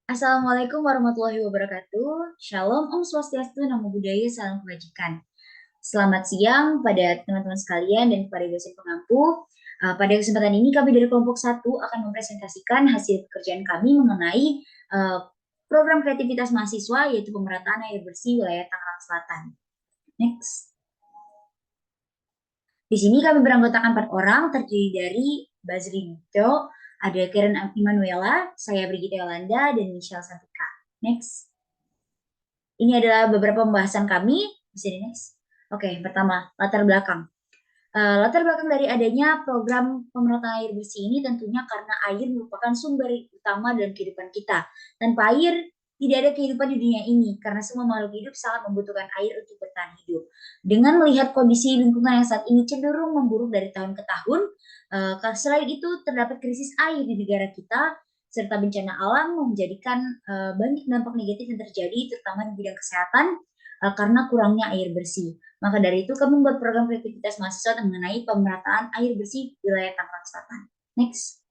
Assalamualaikum warahmatullahi wabarakatuh. Shalom, Om Swastiastu, Namo Buddhaya, Salam Kebajikan. Selamat siang pada teman-teman sekalian dan kepada dosen pengampu. Pada kesempatan ini kami dari kelompok 1 akan mempresentasikan hasil pekerjaan kami mengenai program kreativitas mahasiswa yaitu pemerataan air bersih wilayah Tangerang Selatan. Next. Di sini kami beranggotakan 4 orang terdiri dari Bazri Dito, ada Karen Immanuela, saya Brigitte Yolanda, dan Michelle Santika. Next. Ini adalah beberapa pembahasan kami. Bisa di next. Oke, pertama, latar belakang. Latar belakang dari adanya program pemerataan air bersih ini tentunya karena air merupakan sumber utama dalam kehidupan kita. Tanpa air, tidak ada kehidupan di dunia ini, karena semua makhluk hidup sangat membutuhkan air untuk bertahan hidup. Dengan melihat kondisi lingkungan yang saat ini cenderung memburuk dari tahun ke tahun, selain itu terdapat krisis air di negara kita, serta bencana alam menjadikan banyak dampak negatif yang terjadi, terutama di bidang kesehatan, karena kurangnya air bersih. Maka dari itu kami membuat program kreativitas mahasiswa mengenai pemerataan air bersih wilayah Tangerang Selatan. Next.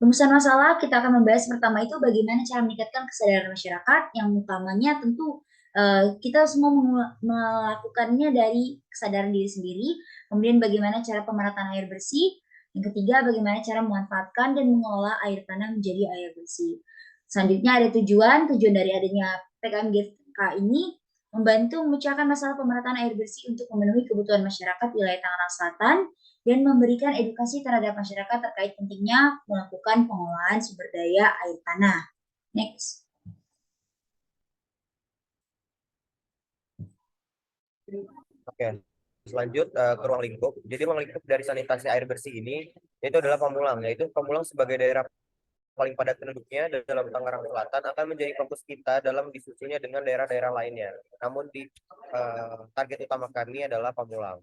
Rumusan masalah kita akan membahas pertama itu bagaimana cara meningkatkan kesadaran masyarakat, yang utamanya tentu kita semua melakukannya dari kesadaran diri sendiri. Kemudian bagaimana cara pemerataan air bersih. Yang ketiga, bagaimana cara memanfaatkan dan mengelola air tanah menjadi air bersih. Selanjutnya ada tujuan dari adanya PKMGK ini membantu memecahkan masalah pemerataan air bersih untuk memenuhi kebutuhan masyarakat wilayah Tangerang Selatan dan memberikan edukasi terhadap masyarakat terkait pentingnya melakukan pengolahan sumber daya air tanah. Next. Oke, selanjut ke ruang lingkup. Jadi ruang lingkup dari sanitasi air bersih ini itu adalah Pamulang, yaitu Pamulang sebagai daerah paling padat penduduknya dalam Tangerang Selatan akan menjadi fokus kita dalam diskusinya dengan daerah-daerah lainnya. Namun di target utama kami adalah Pamulang.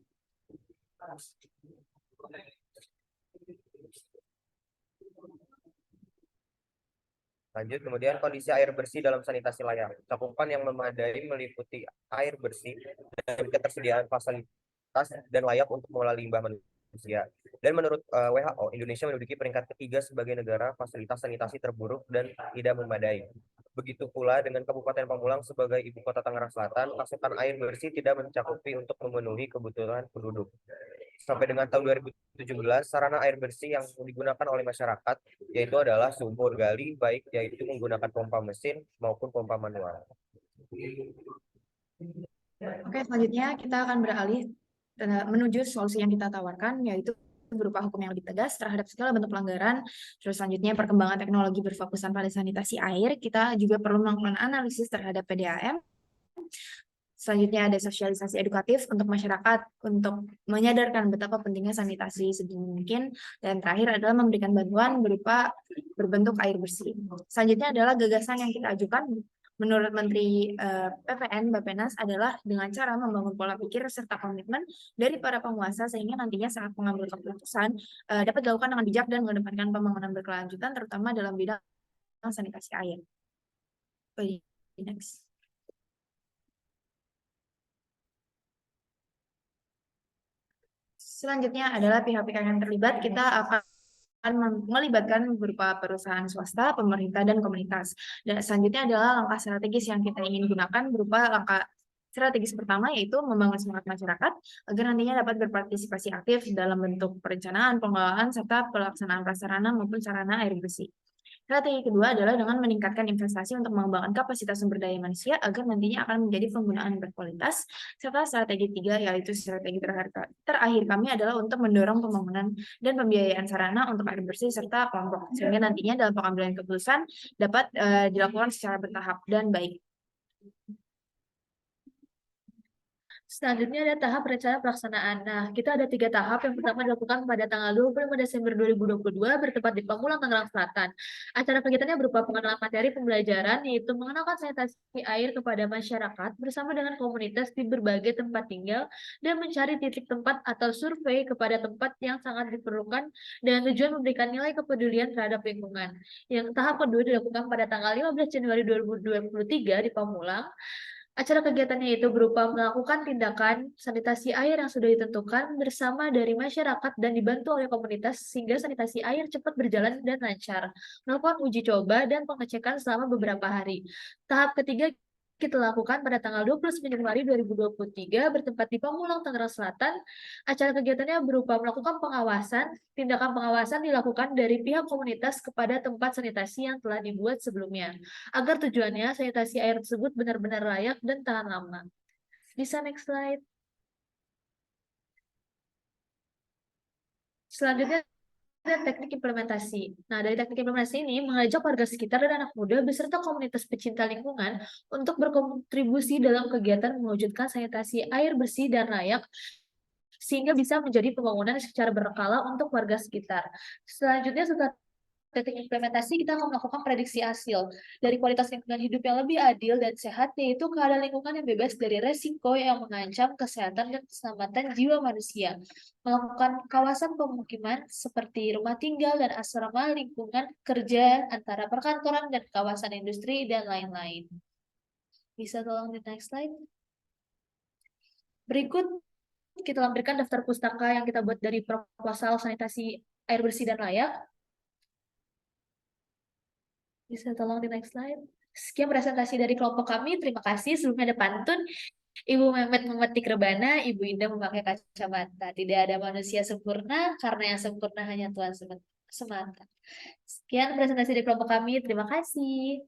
Lanjut, kemudian kondisi air bersih dalam sanitasi layak. Cakupan yang memadai meliputi air bersih dan ketersediaan fasilitas dan layak untuk mengolah limbah manusia. Dan menurut WHO, Indonesia menduduki peringkat ketiga sebagai negara fasilitas sanitasi terburuk dan tidak memadai. Begitu pula dengan Kabupaten Pamulang sebagai ibu kota Tangerang Selatan, asupan air bersih tidak mencakupi untuk memenuhi kebutuhan penduduk. Sampai dengan tahun 2017, sarana air bersih yang digunakan oleh masyarakat yaitu adalah sumur gali, baik yaitu menggunakan pompa mesin maupun pompa manual. Oke, selanjutnya kita akan beralih menuju solusi yang kita tawarkan, yaitu berupa hukum yang lebih tegas terhadap segala bentuk pelanggaran. Terus selanjutnya perkembangan teknologi berfokusan pada sanitasi air. Kita juga perlu melakukan analisis terhadap PDAM. Selanjutnya ada sosialisasi edukatif untuk masyarakat untuk menyadarkan betapa pentingnya sanitasi sedini mungkin. Dan terakhir adalah memberikan bantuan berupa berbentuk air bersih. Selanjutnya adalah gagasan yang kita ajukan menurut Menteri PPN Bappenas adalah dengan cara membangun pola pikir serta komitmen dari para penguasa sehingga nantinya saat mengambil keputusan dapat dilakukan dengan bijak dan mengedepankan pembangunan berkelanjutan terutama dalam bidang sanitasi air. Next. Selanjutnya adalah pihak-pihak yang terlibat. Kita akan melibatkan beberapa perusahaan swasta, pemerintah, dan komunitas. Dan selanjutnya adalah langkah strategis yang kita ingin gunakan berupa langkah strategis pertama yaitu membangun semangat masyarakat agar nantinya dapat berpartisipasi aktif dalam bentuk perencanaan, pengelolaan, serta pelaksanaan prasarana maupun sarana air bersih. Strategi kedua adalah dengan meningkatkan investasi untuk mengembangkan kapasitas sumber daya manusia agar nantinya akan menjadi penggunaan berkualitas. Serta strategi tiga yaitu strategi terakhir kami adalah untuk mendorong pembangunan dan pembiayaan sarana untuk air bersih serta kelompok sehingga nantinya dalam pengambilan keputusan dapat dilakukan secara bertahap dan baik. Selanjutnya ada tahap rencana pelaksanaan. Nah, kita ada 3 tahap. Yang pertama dilakukan pada tanggal 25 Desember 2022 bertempat di Pamulang, Tangerang Selatan. Acara kegiatannya berupa pengenalan materi pembelajaran, yaitu mengenalkan sanitasi air kepada masyarakat bersama dengan komunitas di berbagai tempat tinggal dan mencari titik tempat atau survei kepada tempat yang sangat diperlukan dengan tujuan memberikan nilai kepedulian terhadap lingkungan. Yang tahap kedua dilakukan pada tanggal 15 Januari 2023 di Pamulang. Acara kegiatannya itu berupa melakukan tindakan sanitasi air yang sudah ditentukan bersama dari masyarakat dan dibantu oleh komunitas sehingga sanitasi air cepat berjalan dan lancar. Melakukan uji coba dan pengecekan selama beberapa hari. Tahap ketiga kita lakukan pada tanggal 29 Januari 2023 bertempat di Pamulang, Tangerang Selatan. Acara kegiatannya berupa melakukan pengawasan. Tindakan pengawasan dilakukan dari pihak komunitas kepada tempat sanitasi yang telah dibuat sebelumnya, agar tujuannya sanitasi air tersebut benar-benar layak dan tahan lama. Bisa next slide. Selanjutnya ada teknik implementasi. Nah, dari teknik implementasi ini mengajak warga sekitar dan anak muda beserta komunitas pecinta lingkungan untuk berkontribusi dalam kegiatan mewujudkan sanitasi air bersih dan layak sehingga bisa menjadi pembangunan secara berkala untuk warga sekitar. Selanjutnya, setelah teknik implementasi, kita akan melakukan prediksi hasil dari kualitas lingkungan hidup yang lebih adil dan sehat, yaitu keadaan lingkungan yang bebas dari resiko yang mengancam kesehatan dan keselamatan jiwa manusia. Melakukan kawasan pemukiman seperti rumah tinggal dan asrama, lingkungan kerja antara perkantoran dan kawasan industri, dan lain-lain. Bisa tolong di next slide. Berikut kita lampirkan daftar pustaka yang kita buat dari proposal sanitasi air bersih dan layak. Bisa tolong di next slide. Sekian presentasi dari kelompok kami. Terima kasih. Sebelumnya ada pantun. Ibu Mehmet memetik rebana, Ibu Indah memakai kacamata. Tidak ada manusia sempurna, karena yang sempurna hanya Tuhan semata. Sekian presentasi dari kelompok kami. Terima kasih.